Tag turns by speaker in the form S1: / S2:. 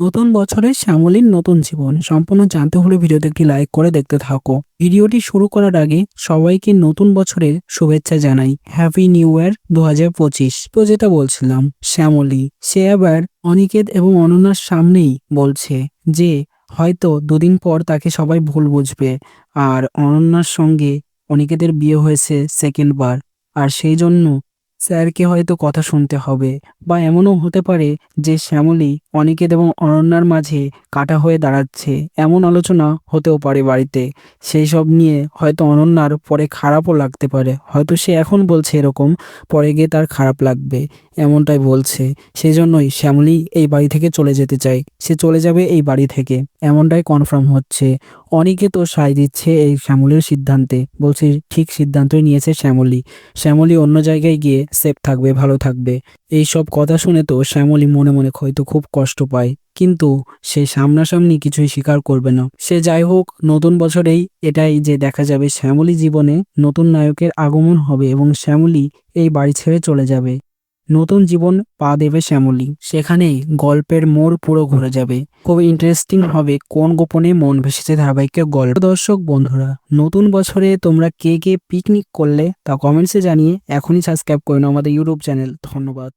S1: নতুন বছরে শ্যামলীর নতুন জীবন সম্পূর্ণ জানতে হলে ভিডিওতে একটি লাইক করে দেখতে থাকো। ভিডিওটি শুরু করার আগে সবাইকে নতুন বছরের শুভেচ্ছা জানাই। Happy new year 2025। তো যেটা বলছিলাম, শ্যামলী সে আবার অনিকেত এবং অনন্যার সামনেই বলছে যে হয়তো দুদিন পর তাকে সবাই ভুল বুঝবে, আর অনন্যার সঙ্গে অনিকেতের বিয়ে হয়েছে সেকেন্ড বার, আর সেই জন্য স্যারকে হয়তো কথা শুনতে হবে, বা এমনও হতে পারে যে শ্যামলী অনিকেত এবং অনন্যার মাঝে কাঁটা হয়ে দাঁড়াচ্ছে। এমন আলোচনা হতেও পারে বাড়িতে। সেই সব নিয়ে হয়তো অনন্যার পরে খারাপও লাগতে পারে। হয়তো সে এখন বলছে এরকম, পরে গিয়ে তার খারাপ লাগবে, এমনটাই বলছে। সেই জন্যই শ্যামলী এই বাড়ি থেকে চলে যেতে চায়। সে চলে যাবে এই বাড়ি থেকে, এমনটাই কনফার্ম হচ্ছে। অনিকেতও সায় দিচ্ছে এই শ্যামলীর সিদ্ধান্তে, বলছে ঠিক সিদ্ধান্তই নিয়েছে শ্যামলী। শ্যামলী অন্য জায়গায় গিয়ে সেফ থাকবে, ভালো থাকবে। এই সব কথা শুনে তো শ্যামলী মনে মনে হয়তো খুব কষ্ট পায়, কিন্তু সে সামনাসামনি কিছুই স্বীকার করবে না। সে যাই হোক, নতুন বছরেই এটাই যে দেখা যাবে শ্যামলী জীবনে নতুন নায়কের আগমন হবে এবং শ্যামলী এই বাড়ি ছেড়ে চলে যাবে। নতুন জীবন পা দেবে শ্যামলী, সেখানেই গল্পের মোড় পুরো ঘুরে যাবে। খুব ইন্টারেস্টিং হবে কোন গোপনে মন ভেসেছে ধারাবাহিকের গল্প। দর্শক বন্ধুরা, নতুন বছরে তোমরা কে কে পিকনিক করলে তা কমেন্টসে জানিয়ে এখনই সাবস্ক্রাইব করে নাও আমাদের ইউটিউব চ্যানেল। ধন্যবাদ।